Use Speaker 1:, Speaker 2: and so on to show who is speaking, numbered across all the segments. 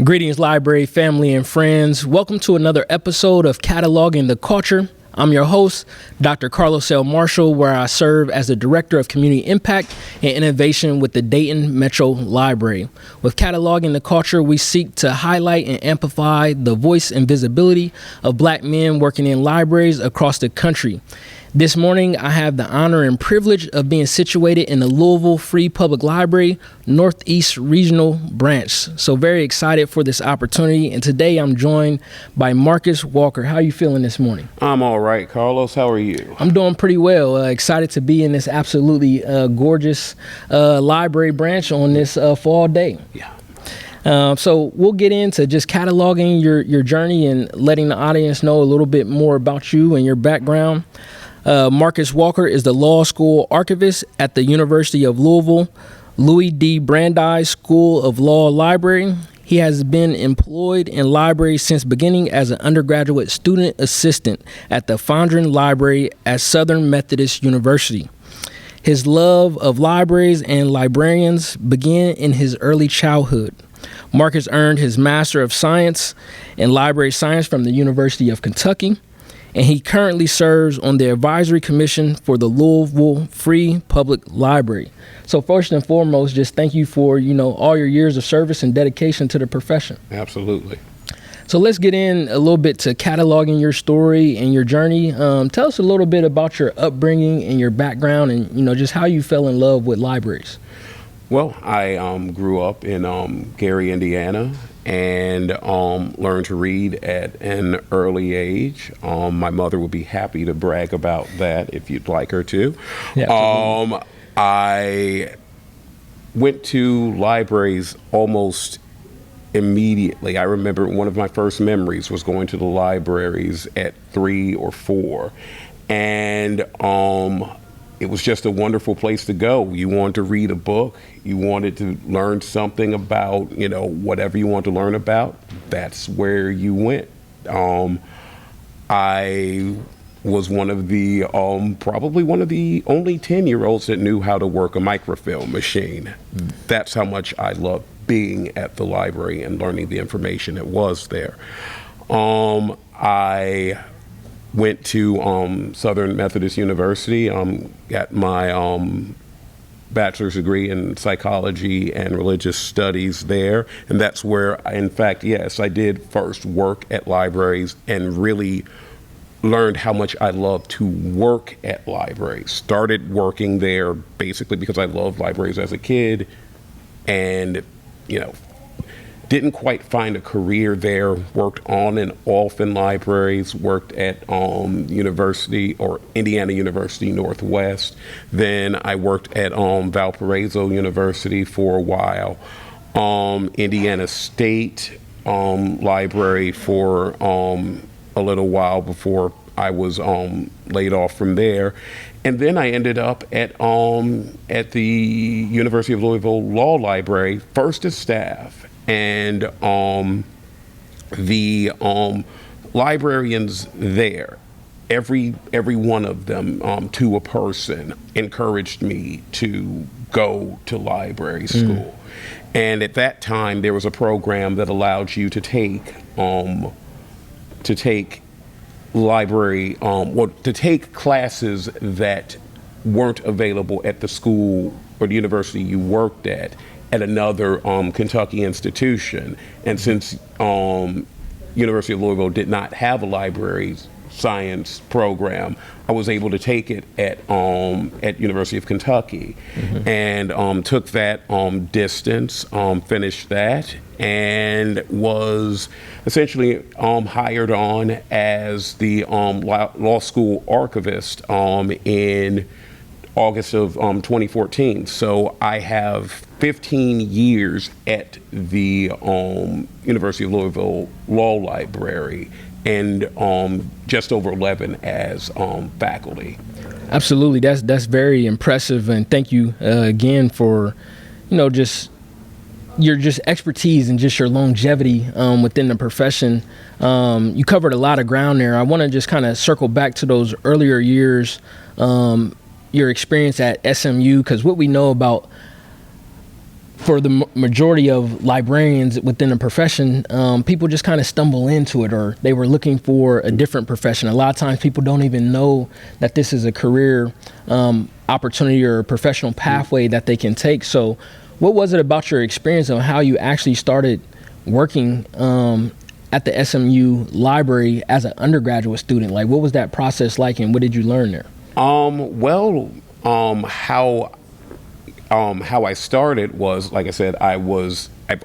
Speaker 1: Greetings, library family and friends. Welcome to another episode of Cataloging the Culture. I'm your host, Dr. Karlos L. Marshall, where I serve as the Director of Community Impact and Innovation with the Dayton Metro Library. With Cataloging the Culture, we seek to highlight and amplify the voice and visibility of Black men working in libraries across the country. This morning, I have the honor and privilege of being situated in the Louisville Free Public Library, Northeast Regional Branch. So very excited for this opportunity. And today I'm joined by Marcus Walker. How are you feeling this morning?
Speaker 2: I'm all right, Carlos. How are you?
Speaker 1: I'm doing pretty well. Excited to be in this absolutely gorgeous library branch on this fall day.
Speaker 2: Yeah.
Speaker 1: So we'll get into just cataloging your journey and letting the audience know a little bit more about you and your background. Marcus Walker is the Law School Archivist at the University of Louisville, Louis D. Brandeis School of Law Library. He has been employed in libraries since beginning as an undergraduate student assistant at the Fondren Library at Southern Methodist University. His love of libraries and librarians began in his early childhood. Marcus earned his Master of Science in Library Science from the University of Kentucky, and he currently serves on the advisory commission for the Louisville Free Public Library. So first and foremost, just thank you for, all your years of service and dedication to the profession.
Speaker 2: Absolutely.
Speaker 1: So let's get in a little bit to cataloging your story and your journey. Tell us a little bit about your upbringing and your background and, just how you fell in love with libraries.
Speaker 2: Well, I grew up in Gary, Indiana, and learned to read at an early age. My mother would be happy to brag about that if you'd like her to.
Speaker 1: Yeah,
Speaker 2: I went to libraries almost immediately. I remember one of my first memories was going to the libraries at 3 or 4, and it was just a wonderful place to go. You wanted to read a book. You wanted to learn something about, whatever you want to learn about. That's where you went. I was one of the, probably one of the only 10-year-olds that knew how to work a microfilm machine. That's how much I loved being at the library and learning the information that was there. I went to Southern Methodist University, got my bachelor's degree in psychology and religious studies there. And that's where, in fact, yes, I did first work at libraries and really learned how much I love to work at libraries. Started working there basically because I loved libraries as a kid and, didn't quite find a career there, worked on and off in libraries, worked at University or Indiana University Northwest. Then I worked at Valparaiso University for a while, Indiana State Library for a little while before I was laid off from there. And then I ended up at the University of Louisville Law Library, first as staff. And the librarians there, every one of them, to a person, encouraged me to go to library school. And at that time, there was a program that allowed you to take library, to take classes that weren't available at the school or the university you worked at another Kentucky institution. And since University of Louisville did not have a library science program, I was able to take it at University of Kentucky, and took that distance, finished that, and was essentially hired on as the Law School Archivist in August of 2014. So I have 15 years at the University of Louisville Law Library and just over 11 as faculty.
Speaker 1: Absolutely. That's very impressive. And thank you again for, just your expertise and just your longevity within the profession. You covered a lot of ground there. I want to just kind of circle back to those earlier years, your experience at SMU, because what we know about for the majority of librarians within the profession, people just kind of stumble into it, or they were looking for a different profession. A lot of times people don't even know that this is a career opportunity or a professional pathway that they can take. So what was it about your experience on how you actually started working at the SMU library as an undergraduate student? Like, what was that process like, and what did you learn there?
Speaker 2: How I started was, like I said, I've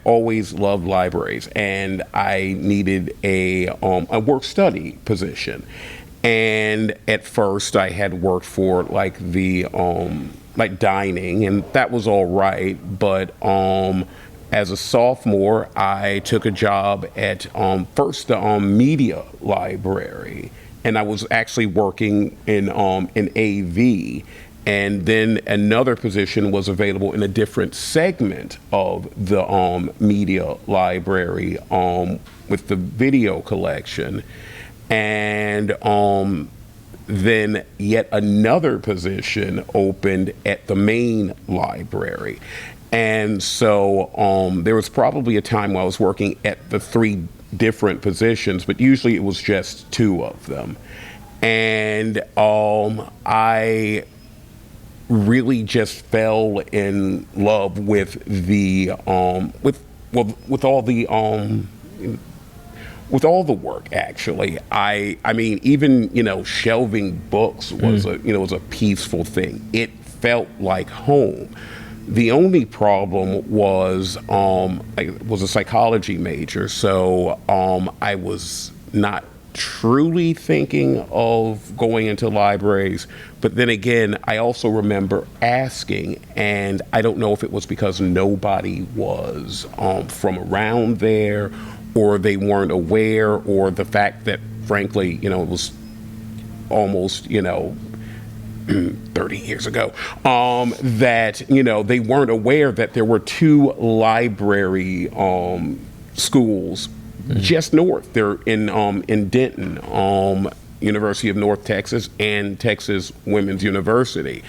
Speaker 2: always loved libraries, and I needed a work study position. And at first I had worked for like dining, and that was all right. But as a sophomore, I took a job at first the media library, and I was actually working in AV. And then another position was available in a different segment of the media library with the video collection. And then yet another position opened at the main library. And so there was probably a time when I was working at the 3 different positions, but usually it was just 2 of them. And I really just fell in love with the with all the work. Actually, I mean, even shelving books was was a peaceful thing. It felt like home. The only problem was I was a psychology major, so I was not truly thinking of going into libraries. But then again, I also remember asking, and I don't know if it was because nobody was from around there, or they weren't aware, or the fact that, frankly, it was almost 30 years ago, that they weren't aware that there were 2 library schools just north. They're in Denton, University of North Texas and Texas Women's University.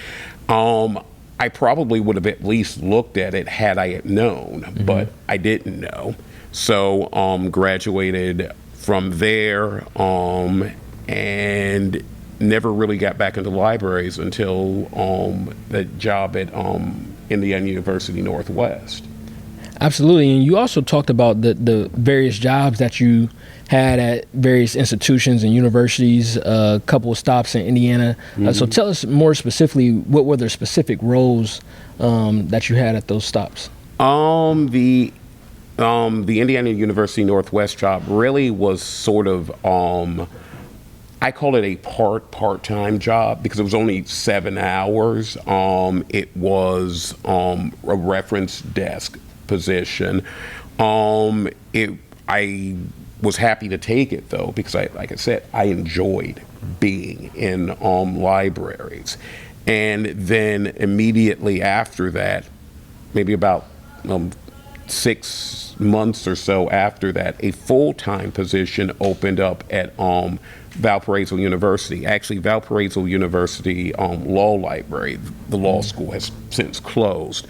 Speaker 2: I probably would have at least looked at it had I known, but I didn't know. So graduated from there and never really got back into libraries until the job at Indiana University Northwest.
Speaker 1: Absolutely. And you also talked about the various jobs that you had at various institutions and universities, a couple of stops in Indiana. So tell us more specifically, what were the specific roles that you had at those stops?
Speaker 2: The Indiana University Northwest job really was sort of, I call it a part-time job because it was only 7 hours. It was a reference desk position. I was happy to take it though, because like I said, I enjoyed being in libraries. And then immediately after that, maybe about 6 months or so after that, a full-time position opened up at Valparaiso University. Actually, Valparaiso University Law Library, the law school has since closed.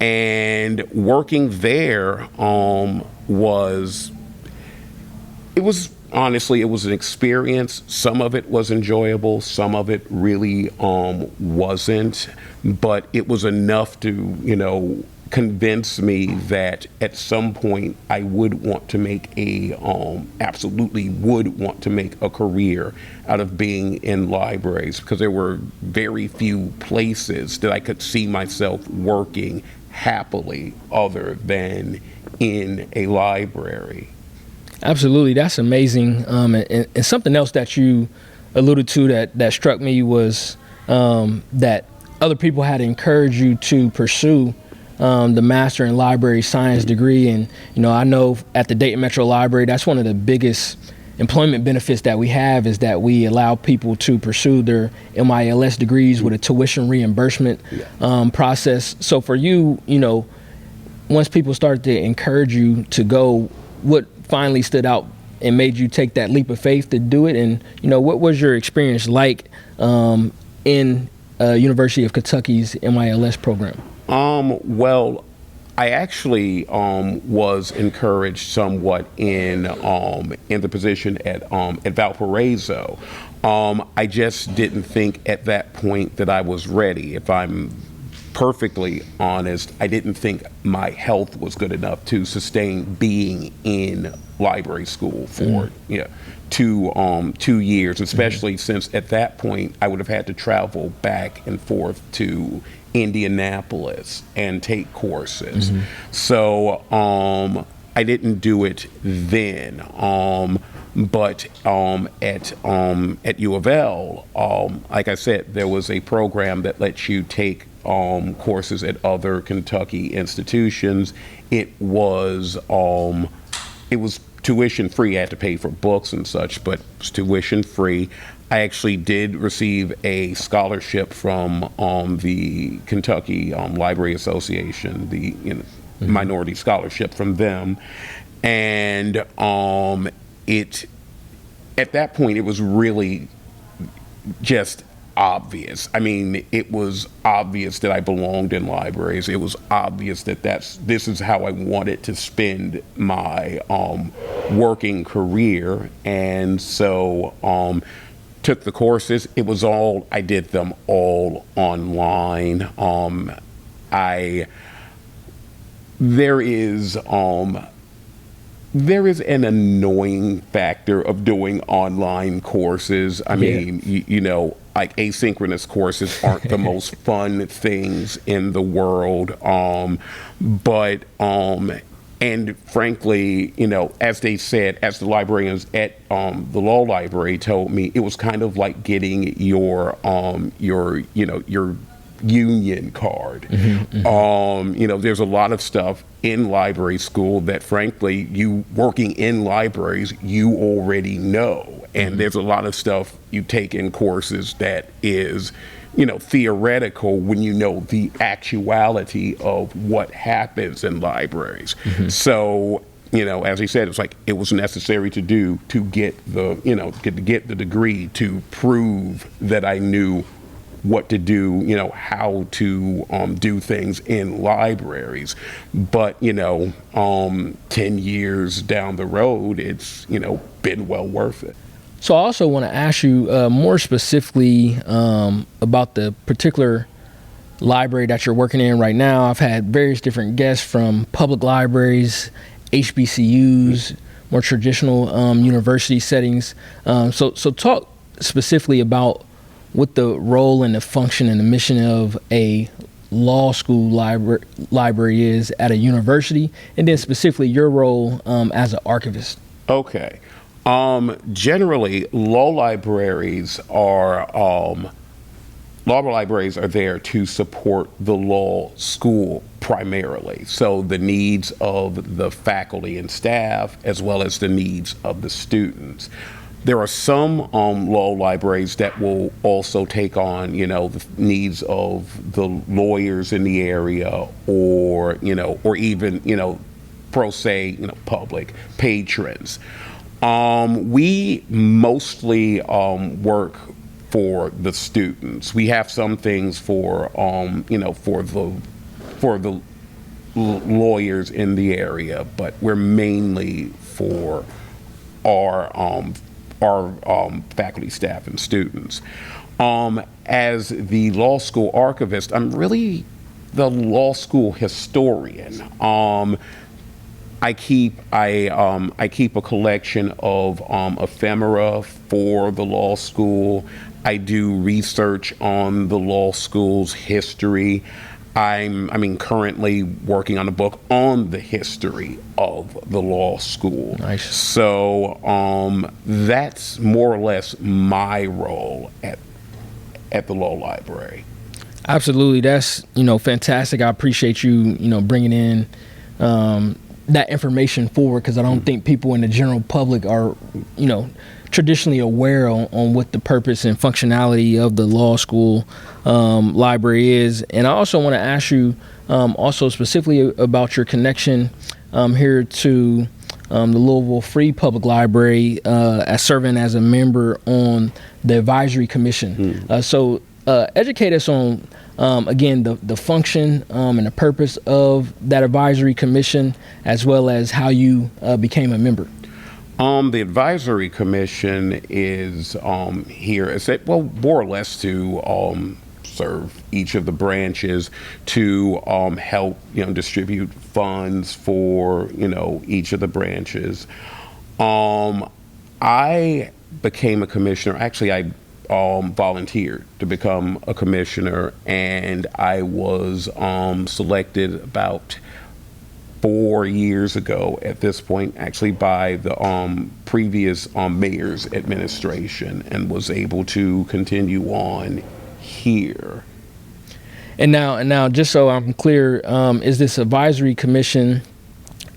Speaker 2: And working there was honestly, it was an experience. Some of it was enjoyable, some of it really wasn't, but it was enough to convince me that at some point I would want to make absolutely would want to make a career out of being in libraries, because there were very few places that I could see myself working happily other than in a library.
Speaker 1: Absolutely. That's amazing. And something else that you alluded to that struck me was that other people had encouraged you to pursue the Master in Library Science degree. And, I know at the Dayton Metro Library, that's one of the biggest employment benefits that we have, is that we allow people to pursue their MILS degrees with a tuition reimbursement process. So for you, once people started to encourage you to go, what finally stood out and made you take that leap of faith to do it? And, what was your experience like in University of Kentucky's MILS program?
Speaker 2: Well, I actually was encouraged somewhat in the position at Valparaiso. I just didn't think at that point that I was ready. If I'm perfectly honest, I didn't think my health was good enough to sustain being in library school for 2 years, especially since at that point I would have had to travel back and forth to Indianapolis and take courses. So I didn't do it then. But at U of L, like I said, there was a program that lets you take courses at other Kentucky institutions. It was tuition free. I had to pay for books and such, but it was tuition free. I actually did receive a scholarship from the Kentucky Library Association, the minority scholarship from them, and at that point it was really just obvious. I mean, it was obvious that I belonged in libraries. It was obvious that this is how I wanted to spend my working career, and so took the courses. I did them all online. There is an annoying factor of doing online courses. I mean, like asynchronous courses aren't the most fun things in the world. And frankly, as they said, as the librarians at the law library told me, it was kind of like getting your union card. There's a lot of stuff in library school that frankly, you working in libraries, you already know. And there's a lot of stuff you take in courses that is, theoretical when you know the actuality of what happens in libraries. So, as he said, it was necessary to get the degree to prove that I knew what to do, how to do things in libraries. But, 10 years down the road, it's, been well worth it.
Speaker 1: So I also want to ask you more specifically about the particular library that you're working in right now. I've had various different guests from public libraries, HBCUs, more traditional university settings. So talk specifically about what the role and the function and the mission of a law school library is at a university, and then specifically your role as an archivist.
Speaker 2: Okay. Generally, law libraries are there to support the law school primarily. So the needs of the faculty and staff, as well as the needs of the students. There are some law libraries that will also take on, the needs of the lawyers in the area, or even, pro se, public patrons. We mostly work for the students. We have some things for the lawyers in the area, but we're mainly for our faculty, staff, and students. As the law school archivist, I'm really the law school historian. I keep a collection of ephemera for the law school. I do research on the law school's history. I'm currently working on a book on the history of the law school.
Speaker 1: Nice.
Speaker 2: So that's more or less my role at the law library.
Speaker 1: Absolutely, that's fantastic. I appreciate you bringing in that information forward, because I don't think people in the general public are traditionally aware on what the purpose and functionality of the law school library is. And I also want to ask you also specifically about your connection here to the Louisville Free Public Library, as serving as a member on the advisory commission. So educate us on again, the function and the purpose of that advisory commission, as well as how you became a member.
Speaker 2: The advisory commission is here, more or less to serve each of the branches, to help distribute funds for each of the branches. I became a commissioner. Actually, I volunteered to become a commissioner, and I was selected about 4 years ago at this point, actually by the previous mayor's administration, and was able to continue on here.
Speaker 1: And now, just so I'm clear, is this advisory commission?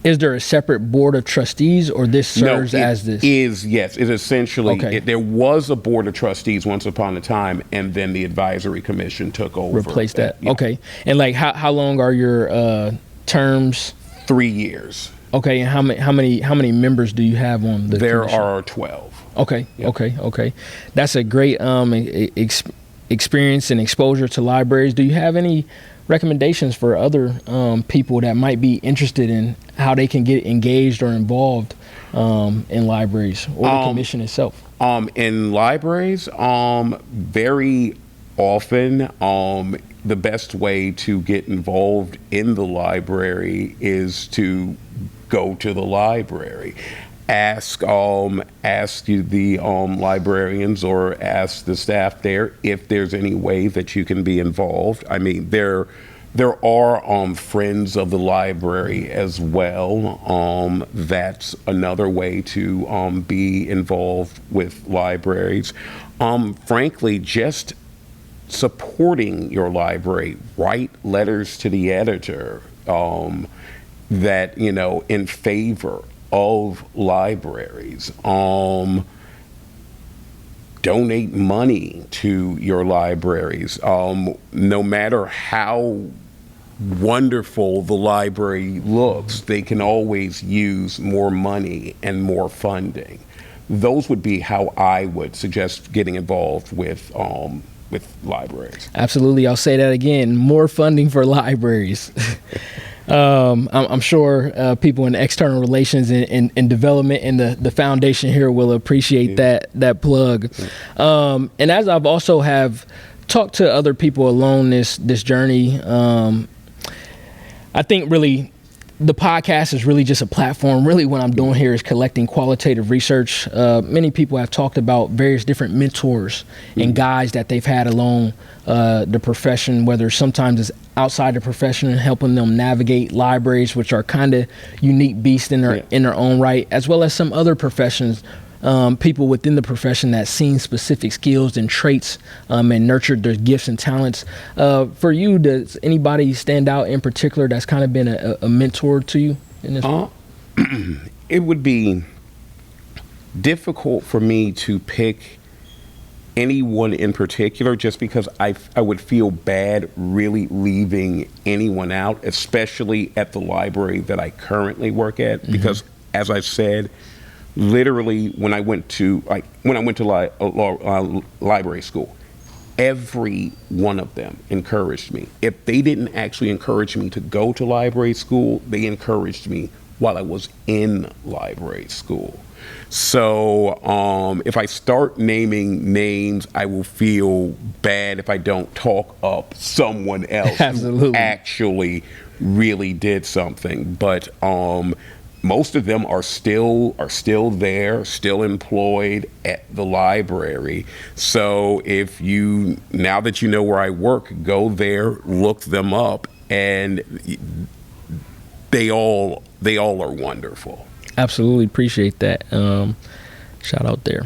Speaker 1: Is there a separate board of trustees, or this serves as this?
Speaker 2: Yes, it essentially,
Speaker 1: Okay.
Speaker 2: there was a board of trustees once upon a time, and then the advisory commission took over.
Speaker 1: Replaced that.
Speaker 2: Yeah.
Speaker 1: Okay. And like, how long are your terms?
Speaker 2: 3 years.
Speaker 1: Okay. And how many members do you have on the
Speaker 2: There
Speaker 1: commission?
Speaker 2: are 12.
Speaker 1: Okay.
Speaker 2: Yeah.
Speaker 1: Okay. That's a great experience and exposure to libraries. Do you have any recommendations for other people that might be interested in how they can get engaged or involved in libraries or the commission itself?
Speaker 2: In libraries, very often, the best way to get involved in the library is to go to the library. Ask the librarians or ask the staff there if there's any way that you can be involved. I mean, there are friends of the library as well. That's another way to be involved with libraries. Frankly, just supporting your library. Write letters to the editor that in favor of libraries. Donate money to your libraries. No matter how wonderful the library looks, they can always use more money and more funding. Those would be how I would suggest getting involved with libraries.
Speaker 1: Absolutely. I'll say that again. More funding for libraries. I'm sure people in external relations and development and the foundation here will appreciate that plug. And as I've also have talked to other people along this journey, I think really the podcast is really just a platform. Really what I'm doing here is collecting qualitative research. Many people have talked about various different mentors and guides that they've had along the profession, whether sometimes it's outside the profession and helping them navigate libraries, which are kind of unique beasts in their own right, as well as some other professions, people within the profession that seen specific skills and traits and nurtured their gifts and talents. For you, does anybody stand out in particular that's kind of been a mentor to you in this?
Speaker 2: It would be difficult for me to pick anyone in particular, just because I would feel bad really leaving anyone out, especially at the library that I currently work at, because as I said, literally when I went to library school, every one of them encouraged me. If they didn't actually encourage me to go to library school, they encouraged me while I was in library school. So if I start naming names, I will feel bad if I don't talk up someone else who actually really did something. But most of them are still there, still employed at the library. So now that you know where I work, go there, look them up, and they all are wonderful.
Speaker 1: Absolutely appreciate that. Shout out there.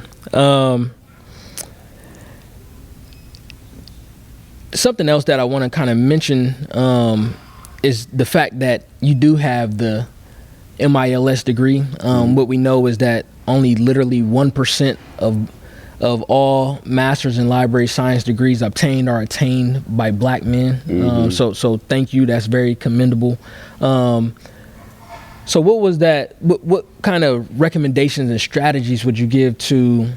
Speaker 1: Something else that I want to kind of mention is the fact that you do have the MILS degree. What we know is that only literally 1% of all master's in library science degrees obtained are attained by Black men. So thank you. That's very commendable. So what was that? What kind of recommendations and strategies would you give to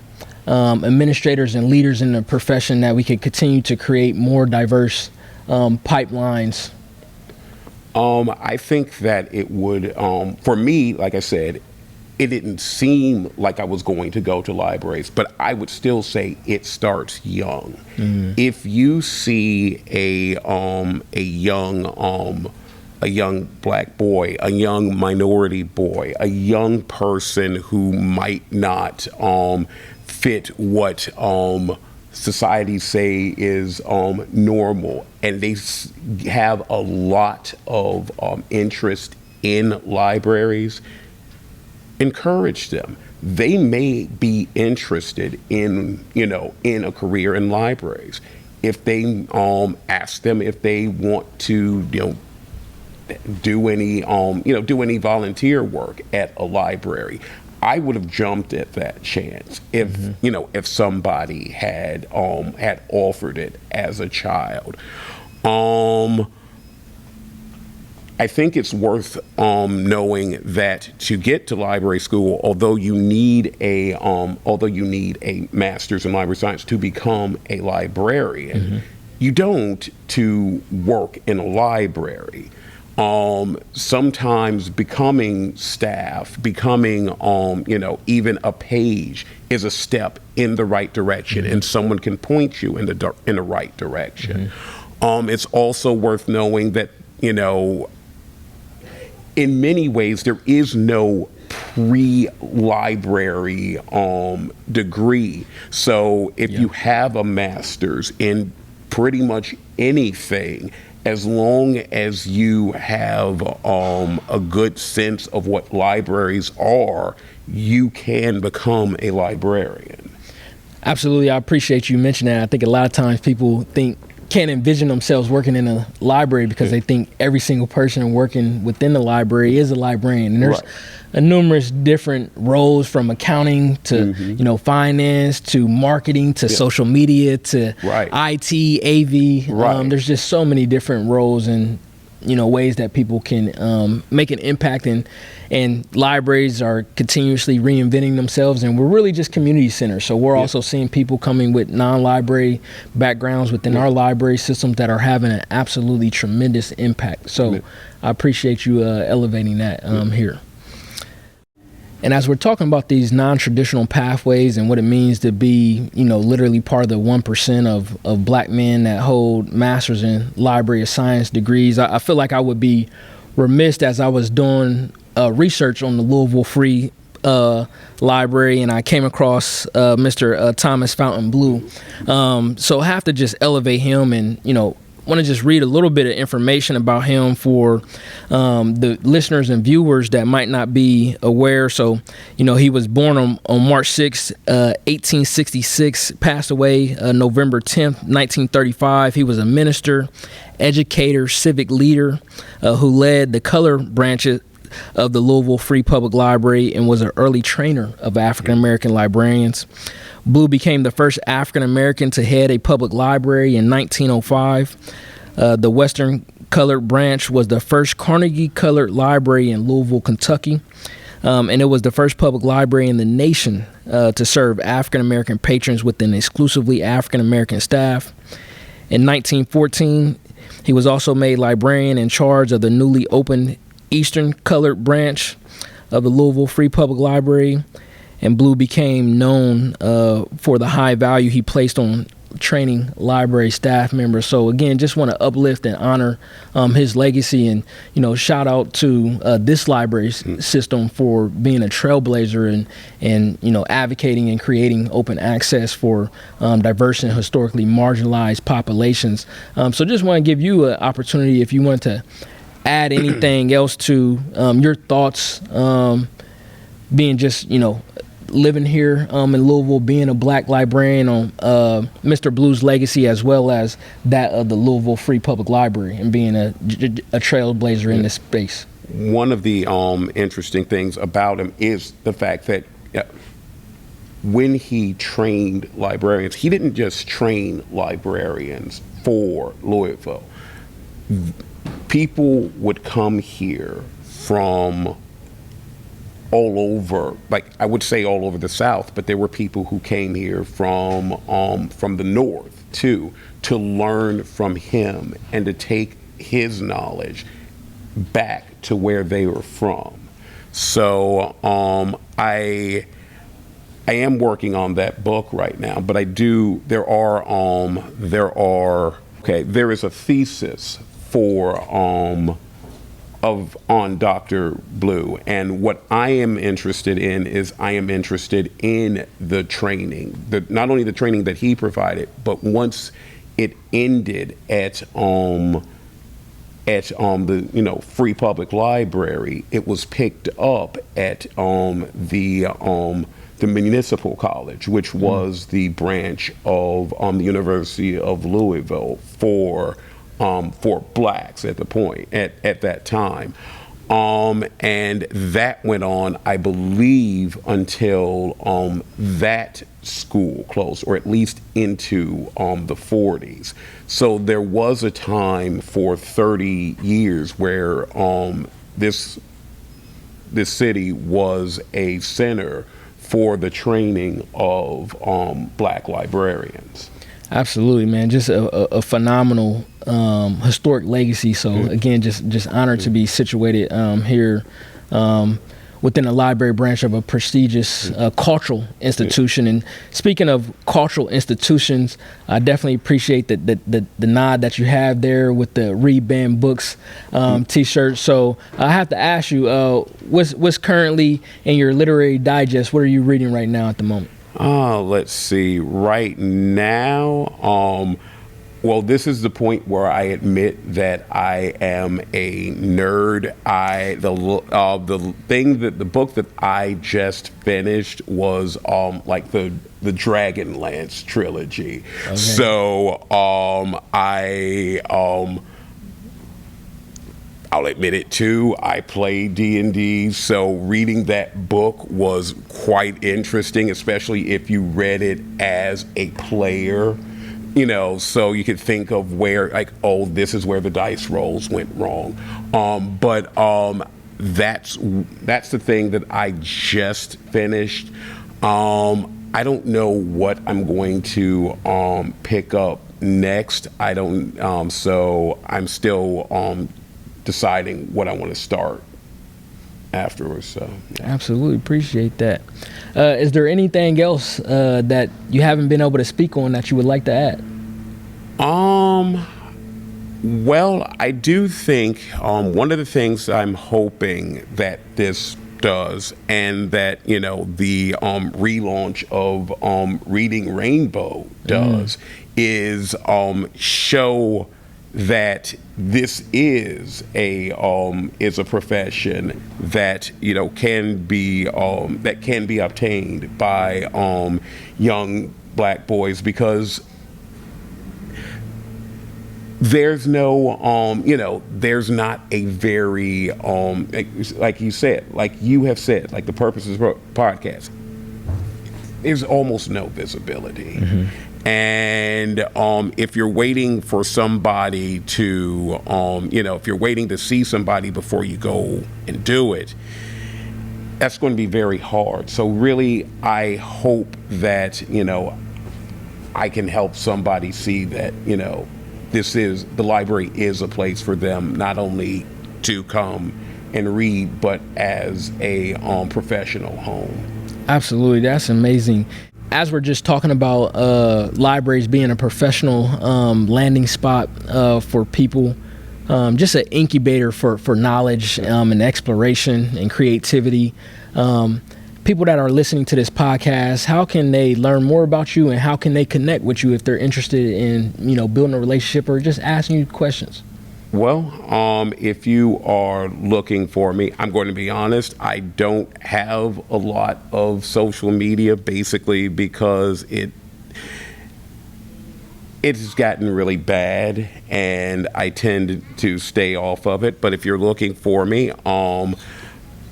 Speaker 1: administrators and leaders in the profession that we could continue to create more diverse pipelines?
Speaker 2: I think that it would, for me, like I said, it didn't seem like I was going to go to libraries, but I would still say it starts young. If you see a young black boy, a young minority boy, a young person who might not fit what society say is normal, and they have a lot of interest in libraries, encourage them. They may be interested in, in a career in libraries. If they ask them if they want to, do any volunteer work at a library, I would have jumped at that chance if somebody had offered it as a child. I think it's worth knowing that to get to library school, although you need a master's in library science to become a librarian, you don't to work in a library. Sometimes becoming staff, becoming even a page is a step in the right direction, and someone can point you in the right direction. It's also worth knowing that in many ways, there is no pre-library degree. So if you have a master's in pretty much anything, as long as you have a good sense of what libraries are, you can become a librarian.
Speaker 1: Absolutely. I appreciate you mentioning that. I think a lot of times people can't envision themselves working in a library because they think every single person working within the library is a librarian. And there's numerous different roles, from accounting to finance to marketing to social media to IT, AV. There's just so many different roles and ways that people can make an impact, and libraries are continuously reinventing themselves, and we're really just community centers. So we're also seeing people coming with non-library backgrounds within our library systems that are having an absolutely tremendous impact. So I appreciate you elevating that here. And as we're talking about these non-traditional pathways and what it means to be, literally part of the 1% of black men that hold masters in library of science degrees, I feel like I would be remiss as I was doing research on the Louisville Free Library, and I came across Mr. Thomas Fountain Blue. So I have to just elevate him and, want to just read a little bit of information about him for the listeners and viewers that might not be aware. So, he was born on March 6, 1866, passed away November 10th, 1935. He was a minister, educator, civic leader who led the color branches of the Louisville Free Public Library and was an early trainer of African-American librarians. Blue became the first African-American to head a public library in 1905. The Western Colored Branch was the first Carnegie Colored Library in Louisville, Kentucky. And it was the first public library in the nation to serve African-American patrons with an exclusively African-American staff. In 1914, he was also made librarian in charge of the newly opened Eastern Colored Branch of the Louisville Free Public Library. And Blue became known for the high value he placed on training library staff members. So again, just want to uplift and honor his legacy, and shout out to this library system for being a trailblazer and advocating and creating open access for diverse and historically marginalized populations. So just want to give you an opportunity if you want to add anything else to your thoughts, being just living here in Louisville, being a black librarian, on Mr. Blue's legacy, as well as that of the Louisville Free Public Library, and being a trailblazer in this space.
Speaker 2: One of the interesting things about him is the fact that when he trained librarians, he didn't just train librarians for Louisville. People would come here from all over, like I would say all over the South, but there were people who came here from the North too, to learn from him and to take his knowledge back to where they were from. So I am working on that book right now, but there is a thesis on Dr. Blue, and what I am interested in is the training, not only the training that he provided, but once it ended at the Free Public Library, it was picked up at the municipal college, which was the branch of the University of Louisville for blacks at that time. And that went on, I believe, until that school closed, or at least into the 40s. So there was a time for 30 years where this city was a center for the training of black librarians.
Speaker 1: Absolutely, man. Just a phenomenal historic legacy. So again, just honored to be situated here within a library branch of a prestigious cultural institution. And speaking of cultural institutions, I definitely appreciate the nod that you have there with the Read Banned Books T-shirt. So I have to ask you, what's currently in your literary digest? What are you reading right now at the moment?
Speaker 2: Let's see. Right now, well, this is the point where I admit that I am a nerd. The book that I just finished was like the Dragonlance trilogy. Okay. So I'll admit it too, I play D&D, so reading that book was quite interesting, especially if you read it as a player, so you could think of where, like, oh, this is where the dice rolls went wrong. But that's the thing that I just finished. I don't know what I'm going to pick up next. So I'm still deciding what I want to start afterwards. So yeah.
Speaker 1: Absolutely appreciate that. Is there anything else that you haven't been able to speak on that you would like to add?
Speaker 2: Well, I do think one of the things I'm hoping that this does, and that the relaunch of Reading Rainbow does, is show that this is a profession that can be obtained by young black boys, because there's there's not a very like you have said, like the purpose of the podcast, there's almost no visibility. Mm-hmm. And if you're waiting for somebody to, if you're waiting to see somebody before you go and do it, that's going to be very hard. So really, I hope that, I can help somebody see that, the library is a place for them, not only to come and read, but as a professional home.
Speaker 1: Absolutely. That's amazing. As we're just talking about libraries being a professional landing spot for people, just an incubator for knowledge and exploration and creativity. People that are listening to this podcast, how can they learn more about you, and how can they connect with you if they're interested in building a relationship or just asking you questions?
Speaker 2: Well, if you are looking for me, I'm going to be honest, I don't have a lot of social media, basically because it's gotten really bad and I tend to stay off of it. But if you're looking for me,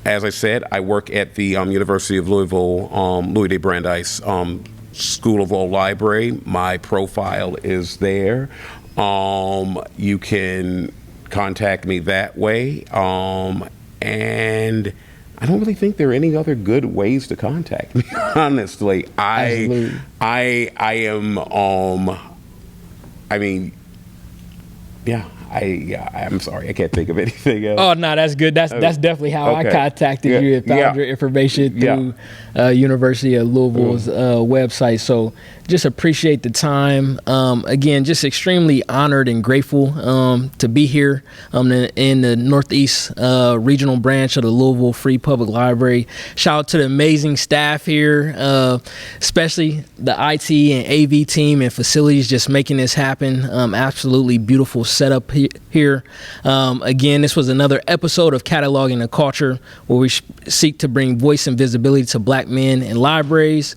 Speaker 2: as I said, I work at the University of Louisville, Louis de Brandeis School of Law Library. My profile is there. You can contact me that way. And I don't really think there are any other good ways to contact me. Honestly,
Speaker 1: Absolutely.
Speaker 2: I am. I mean, yeah. I'm sorry, I can't think of anything else.
Speaker 1: Oh no, that's good. That's definitely how I contacted you and found your information through University of Louisville's website. So just appreciate the time. Again, just extremely honored and grateful to be here in the Northeast regional branch of the Louisville Free Public Library. Shout out to the amazing staff here, especially the IT and AV team and facilities just making this happen. Absolutely beautiful setup here. Again, this was another episode of Cataloging the Culture, where we seek to bring voice and visibility to Black men in libraries.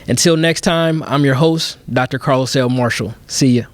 Speaker 1: Until next time, I'm your host, Dr. Karlos L. Marshall. See ya.